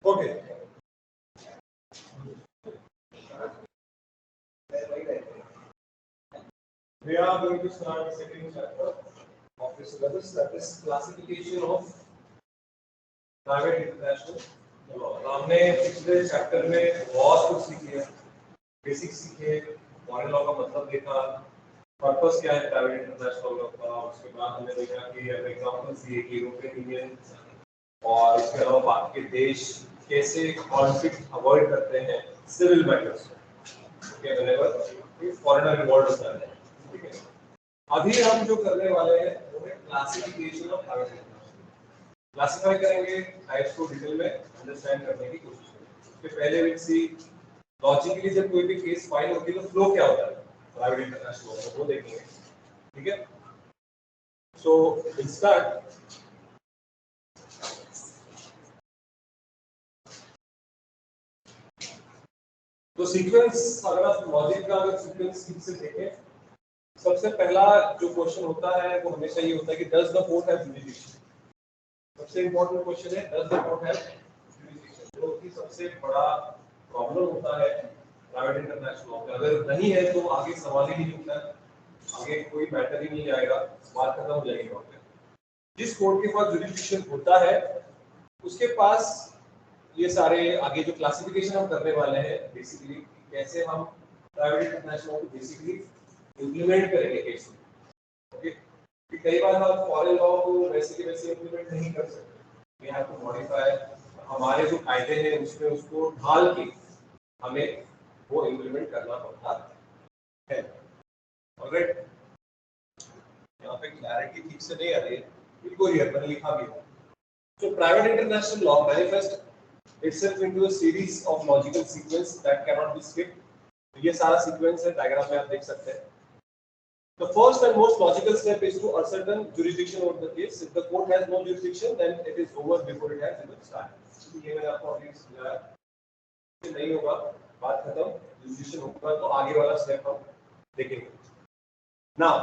Okay. We are going to start the second chapter of the syllabus, that is classification of private international law. हमने पिछले chapter में बहुत कुछ सीखे, basics सीखे, फॉरेन लॉ का मतलब देखा, पर्पस क्या है प्राइवेट इंटरनेशनल लॉ का, उसके बाद हमने देखा कि एग्जांपल्स दिए कि यूरोपियन यूनियन और इसके अलावा बाकी के देश कैसे कॉन्फ्लिक्ट अवॉइड करते हैं सिविल मैटर्स में, ओके, व्हेनेवर फॉरेनर इन्वॉल्व होता है, ठीक है। अभी हम जो करने वाले हैं वो है classification of private international. Classify करेंगे, टाइप्स को डिटेल में अंडरस्टैंड करने की कोशिश करेंगे। उसके पहले विल सी लॉजिकली जब कोई भी केस फाइल होती है तो फ्लो क्या होता है प्राइवेट इंटरनेशनल लॉ का, वो देखेंगे, ठीक है। So will start. तो सीक्वेंस अगर आप लॉजिक का अगर सीक्वेंस ठीक से देखें, सबसे पहला जो क्वेश्चन होता है वो हमेशा ये होता है कि does the court have jurisdiction. सबसे इंपॉर्टेंट क्वेश्चन है does the court have jurisdiction, जो कि सबसे बड़ा प्रॉब्लम होता है प्राइवेट इंटरनेशनल लॉ में। अगर नहीं है तो आगे सवाल ही नहीं उठता, आगे कोई मैटर ही नहीं आएगा, बात खत्म हो जाएगी वहां पे। जिस कोर्ट के पास जुरिडिक्शन होता है उसके पास ये सारे आगे जो क्लासिफिकेशन हम करने वाले हैं बेसिकली कैसे हम प्राइवेट इंटरनेशनल लॉ को बेसिकली इंप्लीमेंट करेंगे केस में, ओके। कि कई बार हम फॉरेन लॉ को वैसे के वैसे इंप्लीमेंट नहीं कर सकते, वी हैव टू मॉडिफाई, हमारे जो कायदे हैं उसमें उसको ढाल के हमें वो इंप्लीमेंट करना पड़ता है, ऑलराइट। यहाँ पे क्लैरिटी ठीक से नहीं आ रही है, बिल्कुल ही मैंने लिखा भी है। So private international law manifests itself into a series of logical sequence that cannot be skipped. ये सारा सीक्वेंस है, डायग्राम में आप देख सकते हैं। The first and most logical step is to ascertain jurisdiction over the case. If the court has no jurisdiction, then it is over before it has even started. ये मैंने आपको अभी समझाया, नहीं होगा बात खत्म, jurisdiction होगा तो आगे वाला स्टेप हम देखेंगे। Now,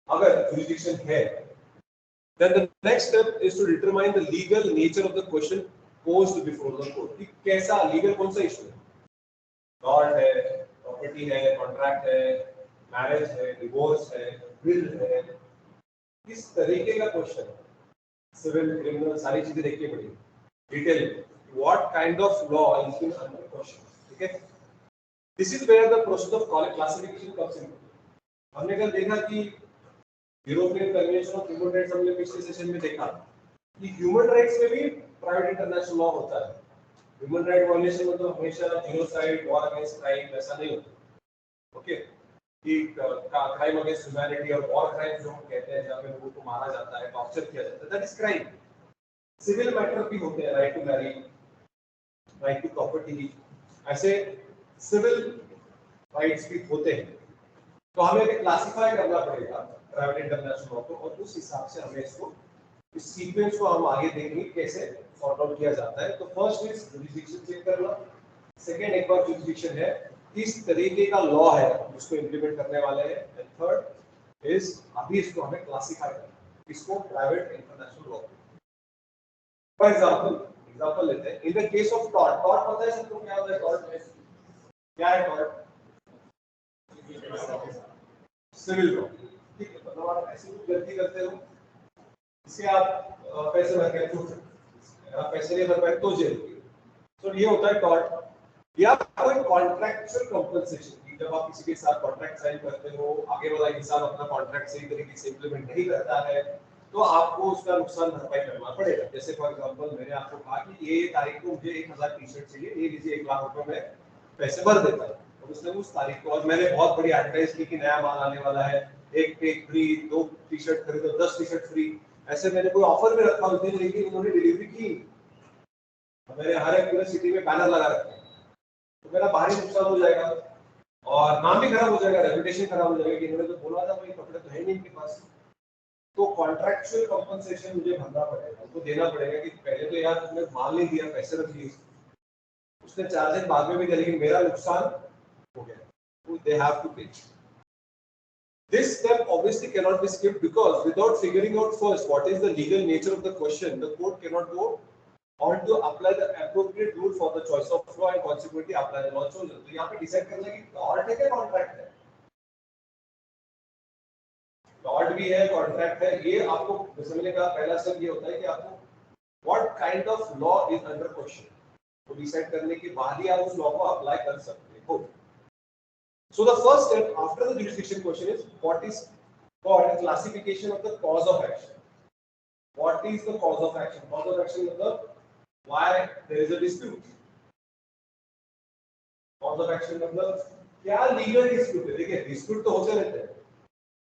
अगर jurisdiction है, then the next step is to determine the legal nature of the question posed before the court. कि कैसा लीगल कौन सा इशू है, लॉर्ड है, प्रॉपर्टी है, कॉन्ट्रैक्ट है, मैरिज है, डिवोर्स है, विल है, किस तरीके का क्वेश्चन है, सिविल क्रिमिनल सारी चीजें देखनी पड़ेगी detail, what kind of law is been under question, ठीक है। This is where the process of classification comes in. हमने कल देखा कि European convention of human rights हमने पिछले सेशन में देखा कि ह्यूमन राइट्स में भी प्राइवेट इंटरनेशनल लॉ होता है। ह्यूमन राइट वायलेशन मतलब हमेशा जीनोसाइड, वॉर अगेंस्ट क्राइम ऐसा नहीं होता, ओके। कि क्राइम अगेंस्ट ह्यूमैनिटी और वॉर क्राइम जो हम कहते हैं जहां पे लोगों को मारा जाता है, टॉर्चर किया जाता है, that is crime. Civil matter भी होते हैं, right to marry, right to property, ऐसे सिविल राइट्स भी होते हैं। तो हमें क्लासिफाई करना पड़ेगा प्राइवेट इंटरनेशनल लॉ को और उस हिसाब से हमें इसको, इस सीक्वेंस को हम आगे देखेंगे कैसे सॉर्ट आउट किया जाता है। तो फर्स्ट इज जुरिडिक्शन चेक करना, सेकंड एक बार जुरिडिक्शन है किस तरीके का लॉ है उसको इंप्लीमेंट करने वाले हैं, एंड थर्ड इज अभी इसको हमें क्लासिफाई करना, इसको private international law. For example लेते हैं, in the case of tort, tort पता है सबको क्या होता है, टॉर्ट क्या है, टॉर्ट सिविल लॉ, ठीक है। मतलब आप ऐसी कोई गलती करते हो इससे आप पैसे भर के छूट सकते, आप पैसे नहीं भर पाए तो जेल। तो ये होता है टॉर्ट, या कोई कॉन्ट्रैक्चुअल कंपनसेशन, जब आप किसी के साथ कॉन्ट्रैक्ट साइन करते हो, आगे वाला इंसान अपना कॉन्ट्रैक्ट सही तरीके से इंप्लीमेंट नहीं करता है तो आपको उसका नुकसान भरपाई करना पड़ेगा। जैसे फॉर एग्जांपल मैंने आपको कहा कि ये तारीख को मुझे 1000 टी-शर्ट चाहिए, ये लीजिए 1 लाख रुपए में पैसे भर देता हूं, और उसने उस तारीख को, और मैंने बहुत बड़ी एडवर्टाइज की कि नया माल आने वाला है, एक पे एक फ्री, 2 टी-शर्ट खरीदो 10 टी-शर्ट फ्री, ऐसे मैंने कोई ऑफर भी रखा उस दिन, लेकिन उन्होंने डिलीवरी की, मैंने हर एक पूरे सिटी में बैनर लगा रखे, तो मेरा भारी नुकसान हो जाएगा और नाम भी खराब हो जाएगा, रेपुटेशन खराब हो जाएगा कि इन्होंने तो बोला था भाई कपड़े तो है नहीं इनके पास। तो कॉन्ट्रैक्चुअल कंपनसेशन मुझे भरना पड़ेगा, उसको देना पड़ेगा कि पहले तो यार तुमने माल नहीं दिया, पैसे रख लिए, उसने 4 दिन बाद में भी दिया लेकिन मेरा नुकसान हो गया, तो दे हैव टू पे। This step obviously cannot be skipped because without figuring out first what is the legal nature of the question, the court cannot go on to apply the appropriate rule for the choice of law and consequently apply the law chosen. तो यहाँ पे decide करना है कि tort है क्या contract है, tort भी है कॉन्ट्रैक्ट है, ये आपको जैसे मैंने कहा पहला स्टेप ये होता है कि आपको what kind of law is under question तो डिसाइड करने के बाद ही आप उस लॉ को अप्लाई कर सकते हो. So the first step after the jurisdiction question is what is called a classification of the cause of action. What is the cause of action? Cause of action मतलब why there is a dispute. Cause of action मतलब क्या legal dispute है. देखिए dispute तो होते रहते हैं,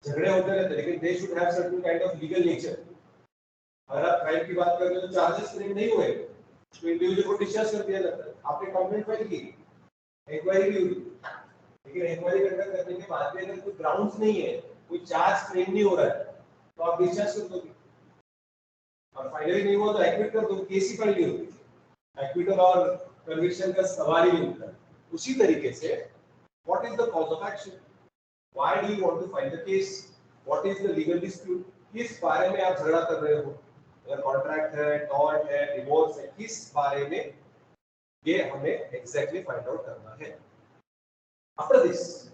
झगड़े होते रहते हैं, लेकिन they should have certain kind of legal nature. अगर आप क्राइम की बात करें तो चार्जेस फ्रेम नहीं हुए तो इंडिविजुअल को डिस्चार्ज कर दिया जाता है. आपने कंप्लेंट फाइल की, इंक्वायरी भी हुई, लेकिन इंक्वायरी करने के बाद भी अगर कोई ग्राउंड्स नहीं है, कोई चार्ज फ्रेम नहीं हो रहा है, तो आप डिस्चार्ज कर दोगे. और फाइनली नहीं हुआ तो एक्विट कर दो, केस ही फाइल नहीं होगी. एक्विटल और कन्विक्शन का सवाल ही नहीं होता. उसी तरीके से what is the cause of action, why do you want to file the case, what is the legal dispute, किस बारे में आप झगड़ा कर रहे हो, अगर कॉन्ट्रैक्ट है, टॉर्ट है, डिवोर्स है, किस बारे में, ये हमें एग्जैक्टली फाइंड आउट करना है. After this,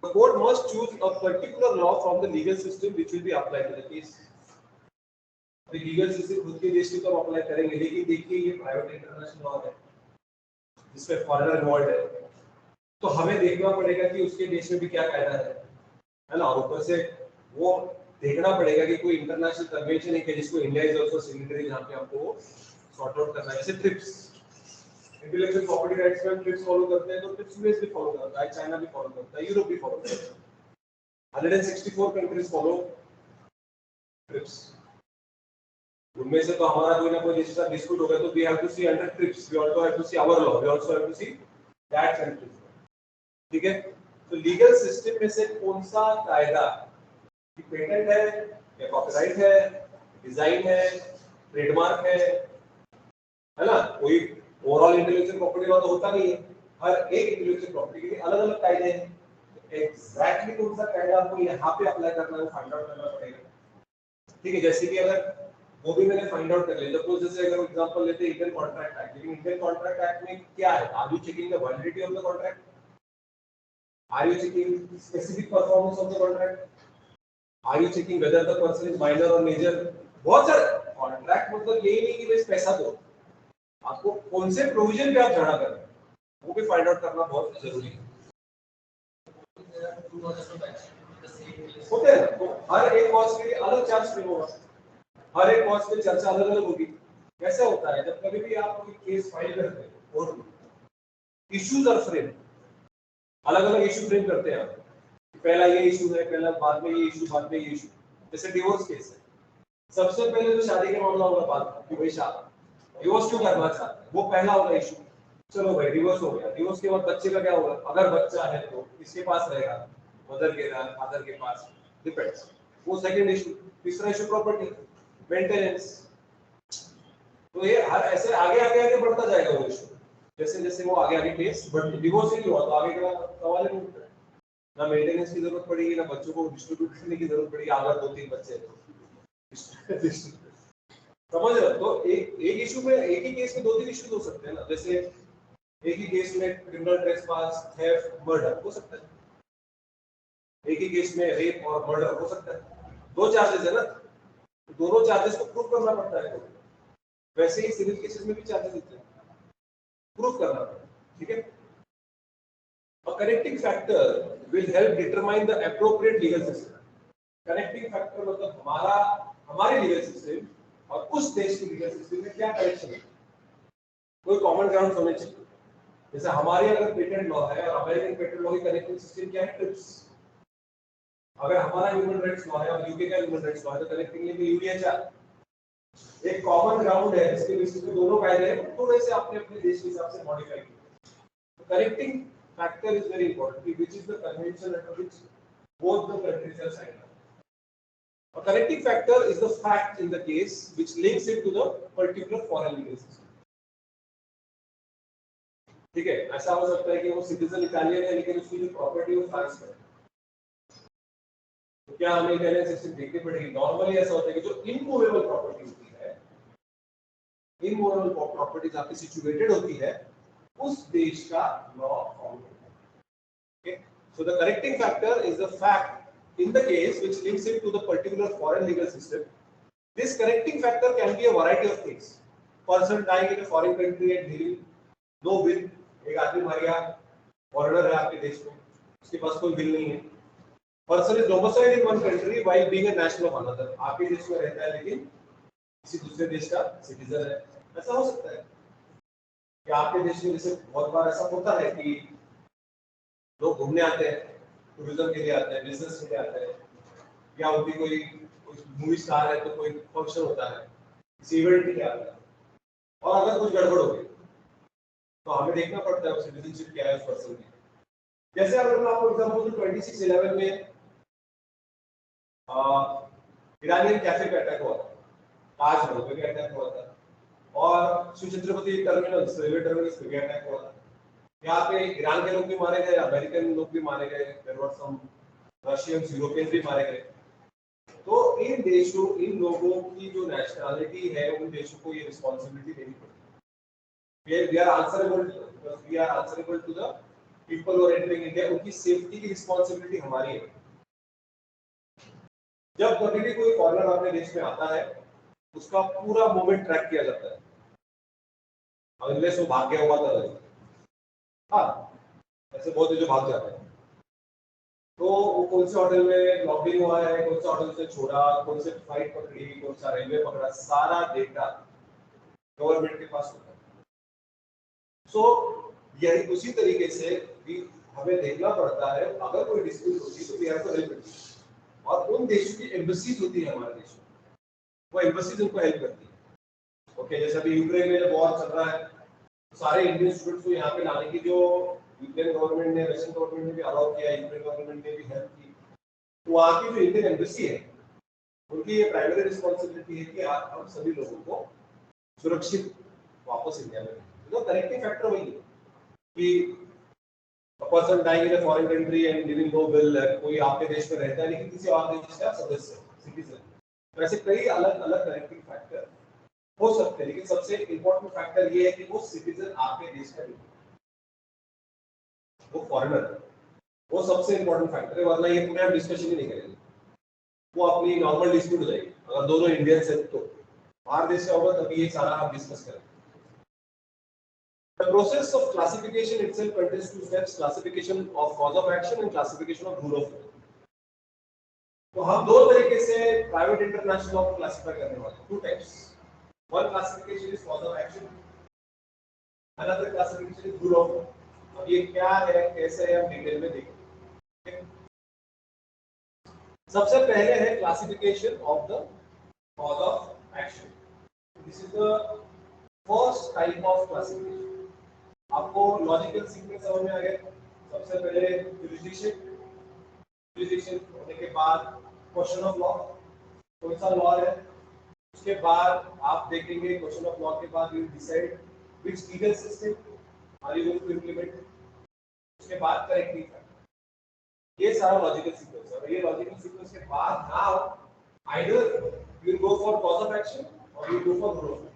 the court must choose a particular law from the legal system which will be applied to the case. The legal system खुद के देश की तो अप्लाई करेंगे, लेकिन देखिए ये प्राइवेट इंटरनेशनल लॉ है जिसमें फॉरेनर इन्वॉल्व है, तो हमें देखना पड़ेगा कि उसके देश में भी क्या कायदा है ना. और ऊपर से वो देखना पड़ेगा कि कोई इंटरनेशनल कन्वेंशन है कि जिसको इंडिया इज आल्सो सिग्नेटरी, जहाँ पे हमको सॉर्ट आउट करना है. जैसे ट्रिप्स, इंटेलेक्चुअल प्रॉपर्टी राइट्स में ट्रिप्स फॉलो करते हैं, तो ट्रिप्स यूएस भी फॉलो करता है, चाइना भी फॉलो करता है, यूरोप भी फॉलो करता है. 164 कंट्रीज फॉलो ट्रिप्स. उनमें से तो हमारा कोई ना कोई देश का डिस्प्यूट होगा तो we have to see under TRIPS, we also have to see our law, we also have to see that country. ठीक है. तो लीगल सिस्टम में से कौन सा कायदा, पेटेंट है या कॉपीराइट है, डिजाइन है, ट्रेडमार्क है ना. कोई ओवरऑल इंटेलेक्चुअल प्रॉपर्टी लॉ तो होता नहीं है, हर एक इंटेलेक्चुअल प्रॉपर्टी के लिए अलग अलग कायदे हैं. एग्जैक्टली कौन सा कायदा आपको यहाँ पे अप्लाई करना है, फाइंड आउट करना पड़ेगा. ठीक है. जैसे कि अगर वो भी मैंने फाइंड आउट कर लिया, सपोज जैसे अगर एग्जांपल लेते हैं इंडियन कॉन्ट्रैक्ट एक्ट, लेकिन इंडियन कॉन्ट्रैक्ट एक्ट में क्या है, are you checking the validity of the contract, are you checking specific performance of the contract, are you checking whether the person is minor और major. बहुत सारे contract मतलब यही नहीं कि बस पैसा दो, आपको कौन से प्रोविजन पे आप झगड़ा कर रहे हैं वो भी फाइंड आउट करना बहुत जरूरी है. होते हैं तो हर एक कॉज के लिए अलग चार्ज फ्रेम होगा, हर एक कॉज पे चर्चा अलग अलग होगी. कैसे होता है, जब कभी भी आप कोई केस फाइल करते हैं और इश्यूज और फ्रेम अलग अलग इशू फ्रेम करते हैं आप, पहला ये इशू है, पहला बाद में ये इशू, बाद में ये इशू. जैसे डिवोर्स केस है, सबसे पहले तो शादी का मामला होगा, बात कि भाई शादी डिवोर्स क्यों करना चाहते हैं, वो पहला होगा इशू. चलो भाई डिवोर्स हो गया, डिवोर्स के बाद बच्चे का क्या होगा, अगर बच्चा है तो किसके पास रहेगा, मदर के साथ, फादर के पास, डिपेंड्स. वो सेकंड इशू. तीसरा इशू प्रॉपर्टी मेंटेनेंस. तो ये हर ऐसे आगे आगे आगे बढ़ता जाएगा वो इशू, जैसे जैसे वो आगे आगे केस. बट डिवोर्स ही हुआ तो आगे का सवाल ही नहीं उठता, ना मेंटेनेंस की जरूरत पड़ेगी, ना बच्चों को डिस्ट्रीब्यूट करने की जरूरत पड़ेगी. अगर 2-3 बच्चे हैं तो समझ रहे हो. तो एक इशू में, एक ही केस में 2-3 इशू हो सकते हैं ना. जैसे एक ही केस में क्रिमिनल ट्रेसपास, थेफ्ट, मर्डर हो सकता है, एक ही केस में रेप और मर्डर हो सकता है. 2 चार्जेस है ना, दोनों चार्जेस को प्रूव करना पड़ता है. वैसे ही सिविल केसेस में भी चार्जेस होते हैं, प्रूव करना पड़ता है. ठीक है. A connecting factor will help determine the appropriate legal system. Connecting factor मतलब हमारे लीगल सिस्टम और उस देश के लीगल सिस्टम में क्या कनेक्शन है, कोई कॉमन ग्राउंड होने चाहिए. जैसे हमारे अगर पेटेंट लॉ है और अमेरिकन पेटेंट लॉ की कनेक्टिंग सिस्टम क्या है, ट्रिप्स. अगर हमारा ह्यूमन राइट्स लॉ है और यूके का ह्यूमन राइट्स लॉ है तो कनेक्टिंग लिंक यूडीएचआर. एक कॉमन ग्राउंड है जिसके बेसिस पे दोनों कायदे हैं, तो वैसे अपने अपने देश के हिसाब से मॉडिफाई किए. तो connecting factor is very important, which is the convention under which both the countries have signed up. A connecting factor is the fact in the case which links it to the particular foreign legal system. ठीक है. ऐसा हो सकता है कि वो citizen Italian है लेकिन उसकी जो प्रॉपर्टी वो फ्रांस में है, तो क्या हमें इटालियन सिस्टम देखनी पड़ेगी? नॉर्मली ऐसा होता है कि जो इनमूवेबल प्रॉपर्टी होती है, इनमूवेबल प्रॉपर्टी जहाँ पे सिचुएटेड होती है, उस देश का लॉ फॉलो होता है। Okay, so the correcting factor is the fact in the case which links it to the particular foreign legal system. This correcting factor can be a variety of things. Person dying in a foreign country and leaving no will. एक आदमी मर गया, foreigner है आपके देश में, उसके पास कोई बिल नहीं है. Person is domiciled in one country while being a national of another. आपके देश में रहता है लेकिन किसी दूसरे देश का सिटीजन है. ऐसा हो सकता है कि आपके देश में जैसे बहुत बार ऐसा होता है कि लोग घूमने आते हैं, टूरिज्म के लिए आते हैं, बिजनेस के लिए आते हैं, या उनकी कोई मूवी स्टार है तो कोई फंक्शन होता है, किसी इवेंट के लिए आता है, और अगर कुछ गड़बड़ हो गई तो हमें देखना पड़ता है सिटीजनशिप क्या है उस पर्सन की. जैसे अगर मैं आपको एग्जांपल दूं, 26/11 में ईरानियन कैफे पे अटैक हुआ था, ताजमहल पे अटैक हुआ था, और Shiv Chhatrapati terminals, railway terminals पे अटैक हुआ था. यहाँ पे ईरान के लोग भी मारे गए, अमेरिकन लोग भी मारे गए, रशियंस, यूरोपियन भी मारे गए. तो इन देशों, इन लोगों की जो नेशनलिटी है, उन देशों को ये रिस्पॉन्सिबिलिटी देनी पड़ती है. We are answerable to the people who are entering India. उनकी सेफ्टी की रिस्पॉन्सिबिलिटी हमारी है. जब कभी भी कोई फॉरेनर अपने देश में आता है, उसका पूरा मूवमेंट ट्रैक किया जाता है, अनलेस वो भाग गया हुआ था. हाँ, ऐसे बहुत जो भाग जाते हैं, तो वो कौन से होटल में लॉगिंग हुआ है, कौन से होटल से छोड़ा, कौन से फ्लाइट पकड़ी, कौन सा रेलवे पकड़ा, सारा डेटा गवर्नमेंट के पास होता है. सो यही उसी तरीके से भी हमें देखना पड़ता है, अगर कोई डिस्प्यूट होती है तो वी हैव टू हेल्प. और उन देशों की एम्बेसीज होती है हमारे देश में, वो एम्बेसीज उनको हेल्प करती है. ओके, जैसे अभी यूक्रेन में वॉर चल रहा है, सारे इंडियन स्टूडेंट्स को यहाँ पे लाने की जो यूक्रेन गवर्नमेंट ने, रशियन गवर्नमेंट ने भी अलाउ किया, यूक्रेन गवर्नमेंट ने भी हेल्प की. तो वहाँ की जो इंडियन एम्बेसी है, उनकी ये प्राइमरी रिस्पॉन्सिबिलिटी है कि आप हम सभी लोगों को सुरक्षित वापस इंडिया में. तो करेक्टिंग फैक्टर वही है कि a person dying in a foreign country and living no will, कोई आपके देश में रहता है लेकिन किसी और देश का सदस्य, सिटीजन. तो ऐसे कई अलग अलग करेक्टिंग फैक्टर हो सकते हैं, लेकिन सबसे इंपॉर्टेंट फैक्टर ये है कि वो सिटीजन आपके देश का नहीं, वो फॉरेनर है. वो सबसे इंपॉर्टेंट फैक्टर है, वरना ये पूरे हम डिस्कशन ही नहीं करेंगे. वो अपनी नॉर्मल डिस्प्यूट हो जाएगी. अगर दोनों इंडियंस हैं तो बाहर देश का होगा तभी ये सारा हम डिस्कस करेंगे. The process of classification itself contains two steps: classification of cause of action and classification of rule of law. तो हम दो तरीके से प्राइवेट इंटरनेशनल लॉ को क्लासिफाई करने वाले हैं. Two types. One classification is cause of action, another classification is rule of law. अब ये क्या है, कैसे है, हम डिटेल में देखेंगे. सबसे पहले है classification of the cause of action. This is the first type of classification. आपको लॉजिकल सीक्वेंस समझ में आ गया. सबसे पहले जुरिसडिक्शन, जुरिसडिक्शन होने के बाद क्वेश्चन ऑफ लॉ, कौन सा लॉ है. उसके बाद आप देखेंगे क्वेश्चन ऑफ लॉ के बाद you decide which legal system are you going to implement. उसके बाद करेक्टिंग फैक्टर. ये सारा लॉजिकल सीक्वेंस है. और ये लॉजिकल सीक्वेंस के बाद now either you will go for cause of action or you go for rule of law.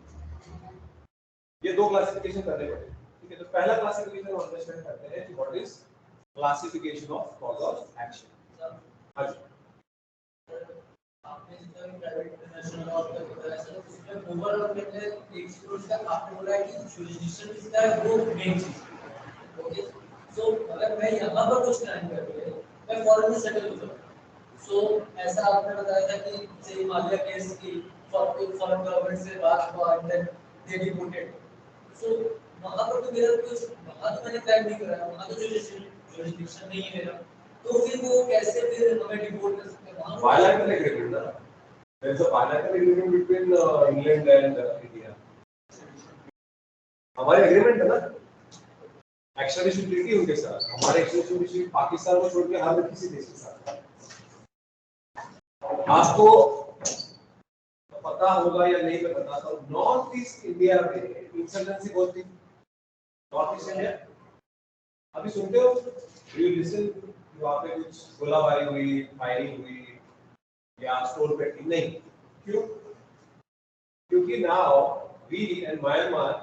ये दो क्लासिफिकेशन करने पड़ेंगे. ठीक है, तो पहला क्लासिफिकेशन हम अंडरस्टैंड करते हैं कि what is classification of cause of action. हां जी, आपने जितना भी प्राइवेट इंटरनेशनल लॉ का बताया सर, उसमें ओवरऑल में एक स्टूडेंट का आपने बोला है कि जुरिसडिक्शन इज द वो मेन चीज. ओके, सो अगर मैं यहाँ पर कुछ क्राइम करके मैं फॉरेन में सेटल हो जाऊँ, सो ऐसा आपने बताया था कि जैसे हिमालय केस की फॉरेन गवर्नमेंट से बात हुआ एंड देन दे डिपोर्टेड. सो वहाँ पर तो मेरा कुछ, वहाँ तो मैंने क्राइम नहीं करा, वहाँ तो जुरिसडिक्शन नहीं है मेरा, तो फिर वो कैसे फिर हमें डिपोर्ट कर सकते हैं. bilateral agreement ना. There is a bilateral agreement between England and India. हमारे एग्रीमेंट है ना, एक्स्ट्राडिशन ट्रीटी उनके साथ. हमारे एक्स्ट्राडिशन ट्रीटी पाकिस्तान को छोड़ के हर किसी देश के साथ. आपको पता होगा या नहीं मैं बताता हूँ, नॉर्थ ईस्ट इंडिया में इंसर्जेंसी बहुत थी. नॉर्थ ईस्ट इंडिया अभी सुनते हो, यू लिसन, वहाँ पे कुछ गोलाबारी हुई, फायरिंग हुई, या स्टोर पेटिंग नहीं। क्यों? क्योंकि now we and Myanmar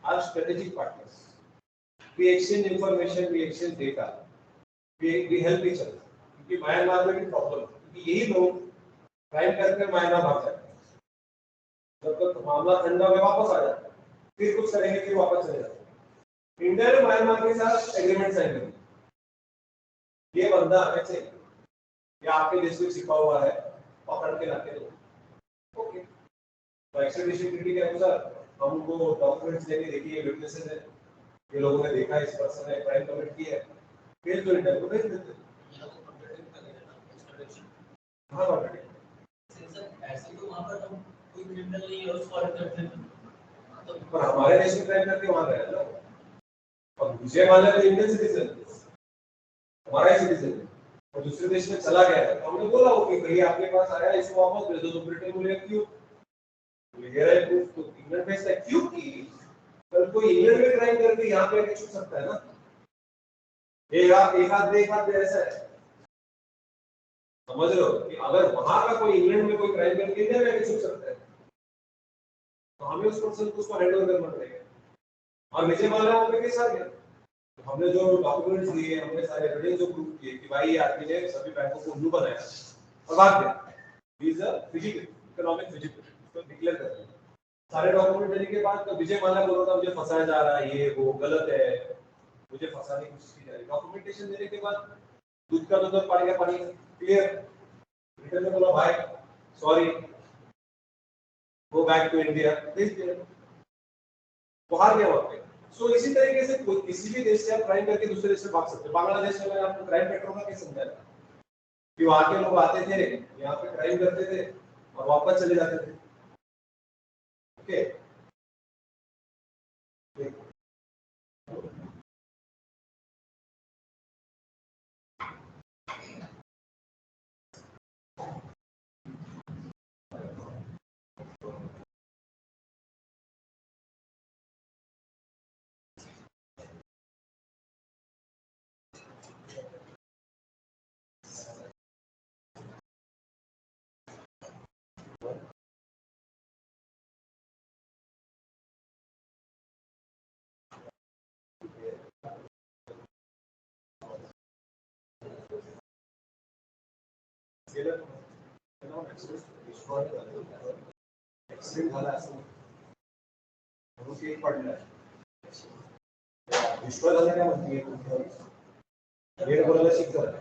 are strategic partners. We exchange information, we exchange data, we help each other. क्योंकि म्यांमार में भी प्रॉब्लम है, क्योंकि यही लोग क्राइम करके म्यांमार भाग जाते हैं। जब तक मामला ठंडा में वापस आ जाता है, फिर कुछ करेंगे, फिर वापस चले जाते हैं। इंडिया ने म्यांमार के साथ एग्रीमेंट साइन कर दिया, ये बंदा हमें चाहिए, या आपके देश में छिपा हुआ है, पकड़ के लाके दो। ओके, तो एक्स्ट्रेडिशन ट्रीटी के अनुसार हम उनको डॉक्यूमेंट्स देके देखिए, विटनेसेस है, ये लोगों ने देखा इस पर्सन ने क्राइम कमिट किया है, फिर तो इंडिया को भेज देते हैं। हाँ बात ऐसे तो वहाँ पर हम कोई क्रिमिनल नहीं है उसको अरेस्ट करते हैं, पर हमारे देश में क्राइम करके वहां गए ना, और दूसरे वाले तो इंडियन सिटीजन, हमारा ही सिटीजन है, और दूसरे देश में चला गया है, तो हमने बोला हो कि भाई आपके पास आया, इसको वापस भेज दो। तो ब्रिटेन बोले क्यों? ये रहा प्रूफ तो इंग्लैंड भेजता है। क्योंकि कल कोई इंग्लैंड में क्राइम करके यहाँ पे आके छुप सकता है ना, एक हाथ ऐसा है, समझ लो कि अगर वहां का कोई इंग्लैंड में कोई क्राइम करके इंडिया में आके छुप सकता है, तो हमें उस पर्सन को उसको हैंड ओवर करना पड़ेगा। और नीचे वाला वहां पे केस आ गया, तो हमने जो डॉक्यूमेंट्स दिए, हमने सारे एविडेंस जो प्रूव किए कि भाई ये आदमी ने सभी बैंकों को उल्लू बनाया और भाग गया, he is a physical economic physical, तो डिक्लेयर कर दिया। सारे डॉक्यूमेंट देने के बाद तो विजय माल्या बोल रहा था मुझे फंसाया जा रहा है, ये वो गलत है, मुझे फंसाने की कोशिश की जा रही है। डॉक्यूमेंटेशन देने के बाद दूध का दूध और पानी का पानी, क्लियर। रिटर्न में बोला भाई sorry, go back to India, भेज दिया, बाहर गया वहां पे। सो इसी तरीके से कोई किसी भी देश से आप क्राइम करके दूसरे देश में भाग सकते हो। बांग्लादेश में मैंने आपको क्राइम पेट्रोल का केस समझाया कि वहां के लोग आते थे, यहाँ पे क्राइम करते थे और वापस चले जाते थे। ओके, एक्सीडेंट झाला असं म्हणून ते पडलं। विश्व झालं काय म्हणते वेळ बोलायला शिकतात,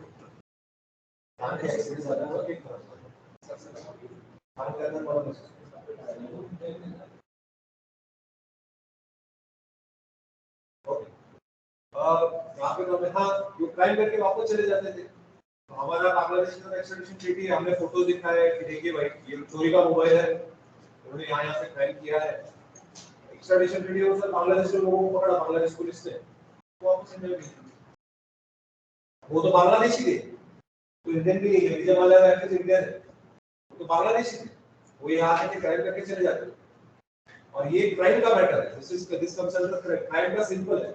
कारण की ऍक्सिडेंट झाल्यावर एक कारण त्यांना मला यहाँ पे तो हमें हाँ जो क्राइम करके वापस चले जाते थे। तो हमारा बांग्लादेश का एक्स्ट्रेडिशन ट्रीटी है, हमने फोटो दिखाया कि देखिए भाई ये चोरी का मोबाइल है, उन्होंने यहाँ से क्राइम किया है। एक्स्ट्रेडिशन ट्रीटी के अनुसार बांग्लादेश के लोगों को पकड़ा बांग्लादेश पुलिस ने, तो वापस इंडिया भेज दिया। वो तो बांग्लादेशी थे, तो इंडियन भी नहीं है, विजय माल्या एक्चुअली इंडियन है, तो बांग्लादेशी थे, वो यहाँ आके क्राइम करके चले जाते। और ये क्राइम का मैटर है, दिस कम्स अंडर क्राइम का सिंपल है।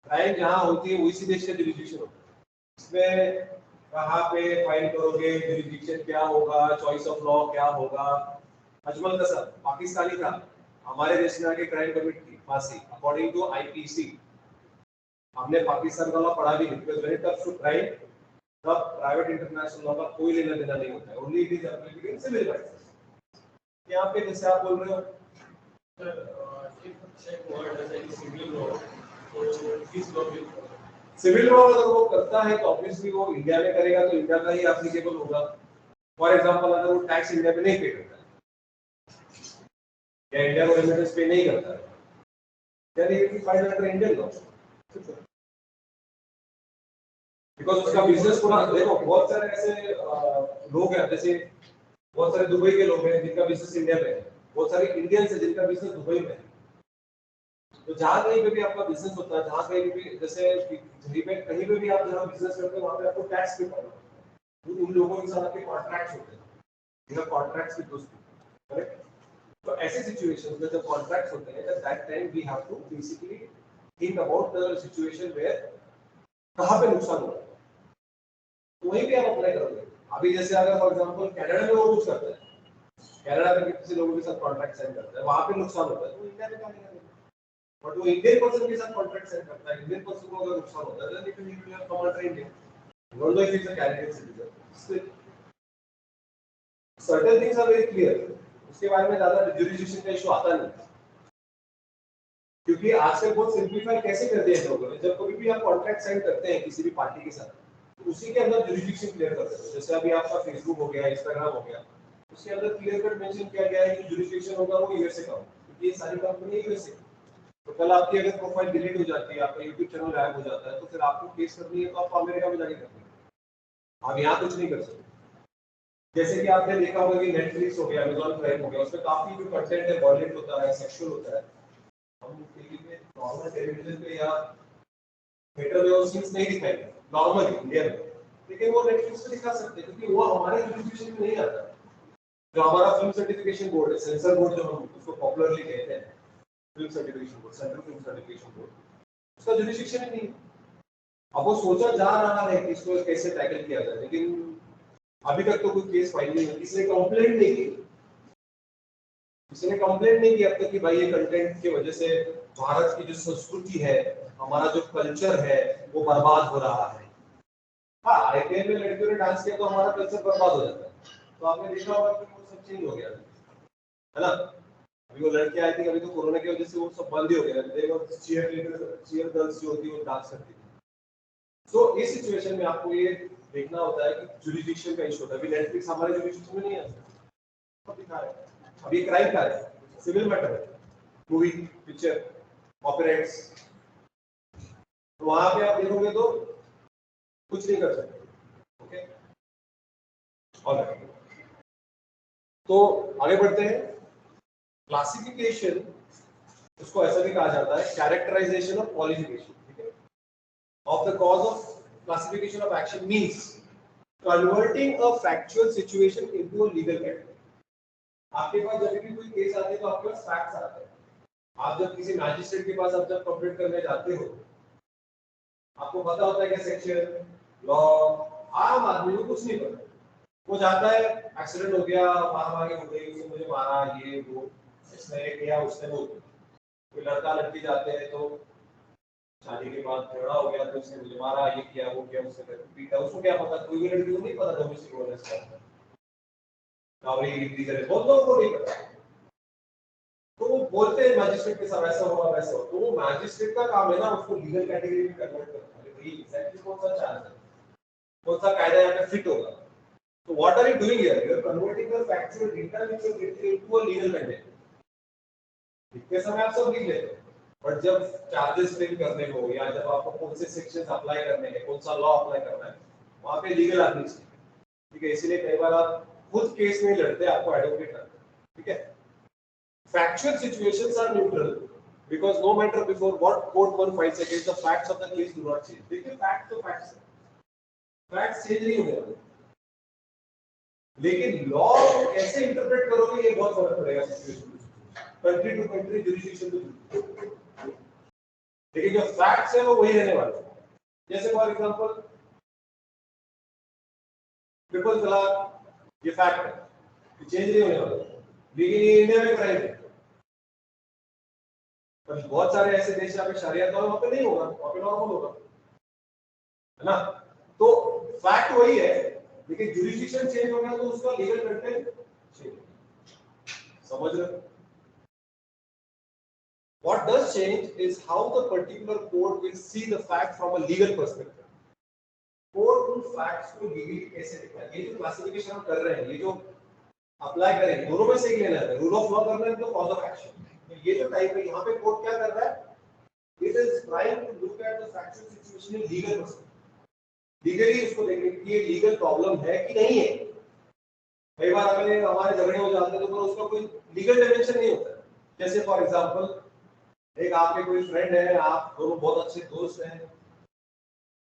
क्राइम जहाँ होती है उसी देश का जुरिडिक्शन होता है, इसमें कहाँ पे फाइल करोगे, जुरिडिक्शन क्या होगा, चॉइस ऑफ लॉ क्या होगा। अजमल कसाब पाकिस्तानी था, हमारे देश में आके क्राइम कमिट की, फांसी अकॉर्डिंग टू आईपीसी। हमने पाकिस्तान का लॉ पढ़ा भी नहीं, because when it comes to crime तब प्राइवेट इंटरनेशनल लॉ का कोई लेना देना नहीं होता है, only it is applicable in civil rights. यहाँ पे जैसे आप बोल रहे हो सिविल लॉ अगर वो करता है तो ऑब्वियसली वो इंडिया में करेगा तो इंडिया का ही एप्लीकेबल होगा। फॉर एग्जांपल अगर वो टैक्स इंडिया में नहीं पे करता है या इंडिया को रेमिटेंस पे नहीं करता है, then he will file under Indian law, because उसका बिजनेस पूरा देखो। बहुत सारे ऐसे लोग हैं, जैसे बहुत सारे दुबई के लोग हैं जिनका बिजनेस इंडिया में है, बहुत सारे इंडियंस हैं जिनका बिजनेस दुबई में है। तो जहाँ कहीं पे भी आपका बिजनेस होता है, जहाँ कहीं भी जैसे कहीं पे भी आप जहाँ बिजनेस करते हो वहाँ पे आपको टैक्स पे करना है। उन लोगों के साथ आपके कॉन्ट्रैक्ट्स होते हैं, यह कॉन्ट्रैक्ट्स विद दोस्त, करेक्ट। तो ऐसे सिचुएशंस में जब कॉन्ट्रैक्ट्स होते हैं at that time we have to basically think about the situation where कहाँ पे नुकसान हो रहा है, तो वहीं पे आप अप्लाई करोगे। अभी जैसे अगर फॉर एग्जांपल कनाडा में वो कुछ करता है, कनाडा में किसी लोगों के साथ कॉन्ट्रैक्ट साइन करता है, वहां पे नुकसान होता है तो इंडिया में क्या नहीं करेगा, बट वो इंडियन पर्सन के साथ कॉन्ट्रैक्ट साइन करता है, इंडियन पर्सन को अगर नुकसान होता है then it will be common train, although if he's a Canadian citizen, still certain things are very clear. उसके बारे में ज्यादा jurisdiction का इशू आता नहीं, क्योंकि आजकल बहुत सिंपलीफाई कैसे कर दिया लोगों ने, जब कभी भी आप कॉन्ट्रैक्ट साइन करते हैं किसी भी पार्टी के साथ, तो उसी के अंदर jurisdiction क्लियर कर देते हैं। जैसे अभी आपका फेसबुक हो गया, इंस्टाग्राम हो गया, उसके अंदर क्लियर कट मेंशन किया गया है कि jurisdiction होगा वो यूएसए का, क्योंकि ये सारी कंपनी यूएसए। तो कल आपकी अगर प्रोफाइल डिलीट हो जाती है, आपका यूट्यूब चैनल गायब हो जाता है, तो फिर आपको केस करनी है तो आप अमेरिका में जाके करनी है, आप यहाँ कुछ नहीं कर सकते। जैसे कि आपने देखा होगा कि नेटफ्लिक्स हो गया, अमेज़न प्राइम हो गया, उसमें काफी जो कंटेंट है वॉयलेंट होता है, सेक्सुअल होता है, हम टीवी पे नॉर्मल टेलीविजन पे या थिएटर में वो सीन्स नहीं दिखाएंगे नॉर्मली इंडिया में, लेकिन वो नेटफ्लिक्स पे दिखा सकते हैं क्योंकि वो हमारे जुरिसडिक्शन में नहीं आता। जो हमारा फिल्म सर्टिफिकेशन बोर्ड है, सेंसर बोर्ड जो हम उसको पॉपुलरली कहते हैं, film certification board, central film certification board, उसका जुरिसडिक्शन ही नहीं है। अब वो सोचा जा रहा है कि इसको कैसे टैकल किया जाए, लेकिन अभी तक तो कोई केस फाइल नहीं हुई, किसी ने कंप्लेंट नहीं की, किसी ने कंप्लेंट नहीं की अब तक कि भाई ये कंटेंट की वजह से भारत की जो संस्कृति है, हमारा जो कल्चर है वो बर्बाद हो रहा है। हाँ, आईपीएल में लड़कियों ने डांस किया तो हमारा कल्चर बर्बाद हो जाता है, तो आपने देखा होगा कि वो सब चेंज हो गया है ना। अभी वो लड़की आई थी, अभी तो कोरोना की वजह से वो सब बंद ही हो गया, देखो चीयर गर्ल्स जो होती है वो डांस करती थी। तो इस सिचुएशन में आपको ये देखना होता है कि जुरिसडिक्शन का इशू होता है। अभी नेटफ्लिक्स हमारे जुरिसडिक्शन में नहीं आता, अब दिखा रहे हैं, अभी क्राइम का है, सिविल मैटर है, मूवी पिक्चर कॉपीराइट्स, तो वहां पे आप देखोगे तो कुछ नहीं कर सकते। ओके, ऑलराइट, तो आगे बढ़ते हैं। क्लासिफिकेशन, उसको ऐसा भी कहा जाता है कैरेक्टराइजेशन और क्वालिफिकेशन, ठीक है, of the cause of classification of action means converting a factual situation into a legal category. आपके पास जब भी कोई केस आती है तो आपके पास फैक्ट्स आते हैं। आप जब किसी मैजिस्ट्रेट के पास आप जब कंप्लेंट करने जाते हो, आपको पता होता है कि सेक्शन लॉ, आम आदमी को कुछ नहीं पता, वो जाता है एक्सीडेंट हो गया, मारामारी हो गई, उसने मुझे मारा, ये वो, इसने किया, उसने वो, कोई लड़का लड़की जाते हैं तो शादी के बाद झगड़ा हो गया तो उसने मुझे मारा, ये किया, वो किया, उसने पीटा, उसको क्या पता, कोई भी लड़की को नहीं पता डोमेस्टिक वायलेंस क्या है, कावड़ी गिरी करे, बहुत लोगों को नहीं पता। तो वो बोलते हैं मैजिस्ट्रेट के साथ ऐसा होगा वैसा होगा, तो वो मैजिस्ट्रेट का काम है ना उसको लीगल कैटेगरी में कन्वर्ट करना, अरे भाई एग्जैक्टली कौन सा चार्ज है, कौन सा कायदा यहाँ पे फिट होगा। तो what are you doing here, you are converting the factual data which you get into a legal content. लिखते समय आप सब लिख लेते हैं, बट जब चार्जेस फ्रेम करने हो या जब आपको कौन से सेक्शंस अप्लाई करने हैं, कौन सा लॉ अप्लाई करना है, वहां पे लीगल आदमी चाहिए, ठीक है। इसीलिए कई बार आप खुद केस नहीं लड़ते, आपको एडवोकेट रखते हैं, ठीक है। Factual situations are neutral because no matter before what court one files against the facts of the case do not change. देखिए फैक्ट तो फैक्ट्स है, फैक्ट्स चेंज नहीं होने वाले, लेकिन लॉ कैसे इंटरप्रेट करोगे ये बहुत फर्क पड़ेगा situation country to country, jurisdiction to, लेकिन जो फैक्ट्स है वो वही रहने वाले हैं। जैसे फॉर एग्जांपल ट्रिपल तलाक, ये फैक्ट है, ये चेंज नहीं होने वाला, लेकिन ये इंडिया में क्राइम है। पर बहुत सारे ऐसे देश जहाँ पे शरियत है वहां पे नहीं होगा, वहां पे नॉर्मल होगा, है ना। तो फैक्ट वही है, लेकिन जुरिसडिक्शन चेंज हो गया तो उसका लीगल कंटेंट चेंज, समझ रहे हो। What does change is how the particular court will see the fact from a legal perspective. Court उन फैक्ट्स को लीगली कैसे देखता है, ये जो क्लासिफिकेशन हम कर रहे हैं, ये जो अप्लाई करेंगे, दोनों में से एक लेना है, रूल ऑफ लॉ करना है तो कॉज ऑफ एक्शन। तो ये जो टाइप है यहाँ पे कोर्ट क्या कर रहा है, it is trying to look at the factual situation in legal perspective, legally उसको देखेंगे कि ये लीगल प्रॉब्लम है कि नहीं है। कई बार हमारे झगड़े हो जाते हैं तो उसका कोई लीगल डायमेंशन नहीं होता। जैसे फॉर एग्जांपल एक आपके कोई फ्रेंड है, आप दोनों बहुत अच्छे दोस्त हैं,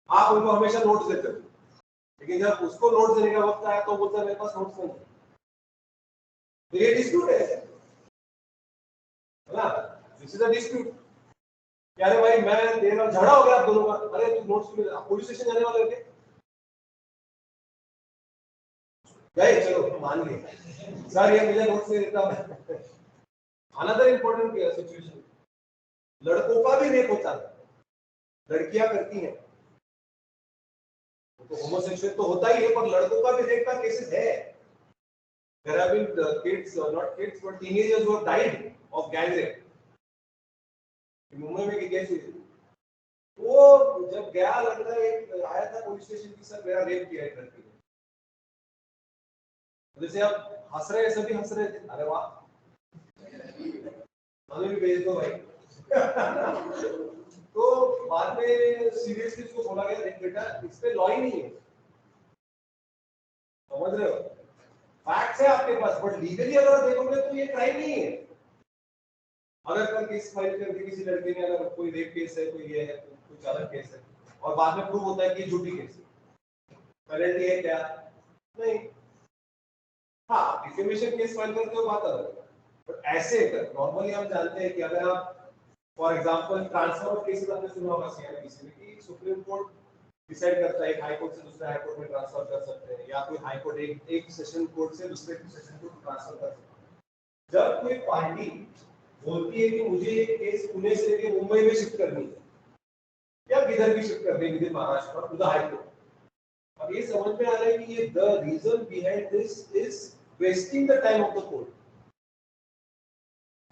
आप उनको हमेशा नोट्स देते हो, लेकिन जब उसको नोट्स देने का वक्त आया तो बोलता है मेरे पास नोट्स नहीं है, तो ये डिस्प्यूट है ना, दिस इज अ डिस्प्यूट। क्या रे भाई मैं दे रहा हूं, झगड़ा हो गया आप दोनों का, अरे तू नोट्स क्यों, पुलिस स्टेशन जाने वाले थे, गए, चलो मान लिए सर, ये मुझे नोट से देता है। अनदर इंपॉर्टेंट सिचुएशन, लड़कों का भी रेप होता है, लड़कियां करती हैं, तो होमोसेक्सुअल तो होता ही है, पर लड़कों का भी रेप का केसेस है। There have been kids, not kids, but teenagers who have died of gang rape. Mumbai में केस हुई थी, वो जब गया लड़का एक आया था पुलिस स्टेशन की, सर मेरा रेप किया है लड़की ने, जैसे आप हंस रहे हैं, सभी हंस रहे थे, अरे वाह हमें भी भेज दो भाई। तो बाद में सीरियसली उसको बोला गया, देख बेटा इस पे लॉ ही नहीं है, समझ रहे हो, फैक्ट्स है आपके पास, बट लीगली अगर देखोगे तो ये क्राइम नहीं है। अगर कल केस फाइल कर दी किसी लड़के ने, अगर कोई रेप केस है, कोई ये है, कुछ अलग केस है, और बाद में प्रूव होता है कि झूठी केस है, पेनल्टी है क्या? नहीं। हाँ, डिफेमेशन केस फाइल करते हो बात अलग है, बट ऐसे नॉर्मली हम जानते हैं कि अगर आप for example transfer of cases आपने सुना होगा सीआरपीसी में कि सुप्रीम कोर्ट डिसाइड करता है हाई कोर्ट से दूसरे हाई कोर्ट में ट्रांसफर कर सकते हैं, या कोई हाई कोर्ट एक सेशन कोर्ट से दूसरे सेशन कोर्ट ट्रांसफर कर सकते हैं। जब कोई पार्टी बोलती है कि मुझे ये केस पुणे से लेके मुंबई में शिफ्ट करनी है, या किधर भी शिफ्ट करनी है within Maharashtra to the high court, अब ये समझ में आ रहा है कि ये the reason behind this is wasting the time of the court.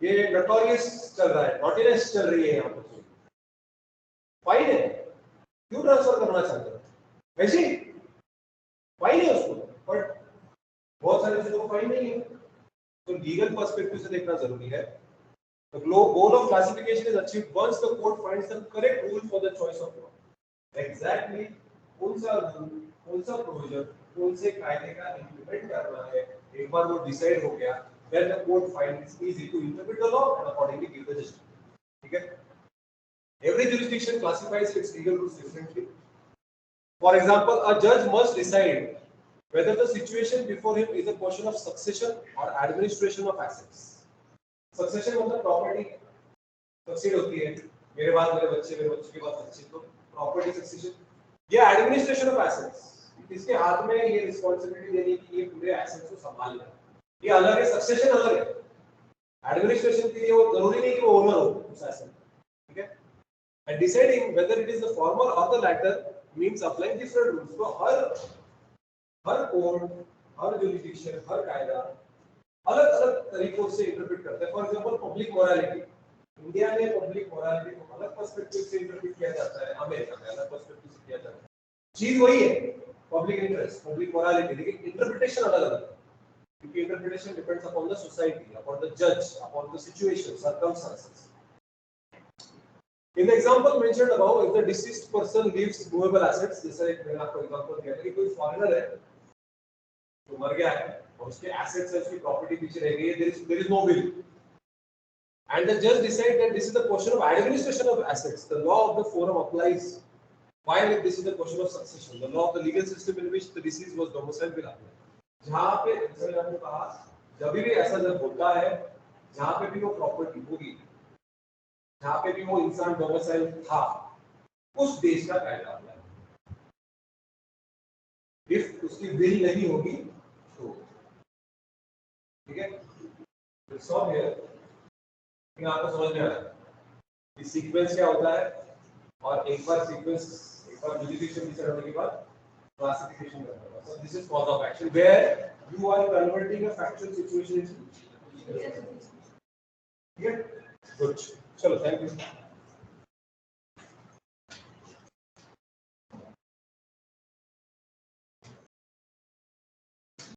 ये नोटोरियस चल रहा है, नॉटीनेस चल रही है यहाँ पर, फाइन है, क्यों ट्रांसफर करना चाहते हो? वैसे फाइन है उसको, बट बहुत सारे चीजों को फाइन नहीं है, तो लीगल पर्सपेक्टिव से देखना जरूरी है। The goal of classification is achieved once the court finds the correct rule for the choice of law. Exactly, कौन सा rule, कौन सा provision, कौन से कायदे का implement करना है, एक बार वो decide हो गया, then the court finds it easy to interpret the law and accordingly give the judgment. ठीक है? Every jurisdiction classifies its legal rules differently. For example, a judge must decide whether the situation before him is a question of succession or administration of assets. Succession मतलब property succeed होती है, मेरे बाद मेरे बच्चे के बाद बच्चे, तो प्रॉपर्टी सक्सेशन। ये एडमिनिस्ट्रेशन ऑफ एसेट्स, किसके हाथ में ये रिस्पांसिबिलिटी देनी कि ये पूरे एसेट्स को संभालना है, ये अलग है, सक्सेशन अलग है। एडमिनिस्ट्रेशन के लिए वो जरूरी नहीं कि वो ओनर हो उस एसेट, ठीक है। And deciding whether it is the former or the latter means applying different rules. तो हर कोर्ट, हर जुरिडिक्शन, हर कायदा अलग अलग तरीकों से इंटरप्रेट करते हैं। For example public morality, India में पब्लिक मोरालिटी को अलग पर्सपेक्टिव से इंटरप्रेट किया जाता है, अमेरिका में अलग पर्सपेक्टिव से किया जाता है। चीज वही है, पब्लिक इंटरेस्ट, पब्लिक मोरालिटी, लेकिन इंटरप्रिटेशन अलग अलग है, क्योंकि interpretation depends upon the society, upon the जज, upon the situation, circumstances. In the example mentioned above, if the deceased person leaves movable assets, जैसे एक मैंने आपको एग्जांपल दिया था कि कोई फॉरेनर है तो मर गया है और उसके एसेट्स है, उसकी प्रॉपर्टी पीछे रह गई है, there is no will, and the judge decide that this is the question of administration of assets, the law of the forum applies, while if this is the question of succession, the law of the legal system in which the deceased was domiciled will apply. जहां पे जैसे मैंने आपको कहा, जब भी ऐसा जब होता है, जहां पे भी वो प्रॉपर्टी होगी, जहां पे भी वो इंसान डोमिसाइल था, उस देश का कायदा अप्लाई। इफ उसकी विल नहीं होगी तो, ठीक है, तो सब है, आपको समझ में आ रहा है कि सीक्वेंस क्या होता है, और एक बार जुडिशियल डिसाइड होने के बाद क्लासिफिकेशन करना है। So this is cause of action where you are converting a factual situation into, ठीक है, गुड, चलो थैंक यू।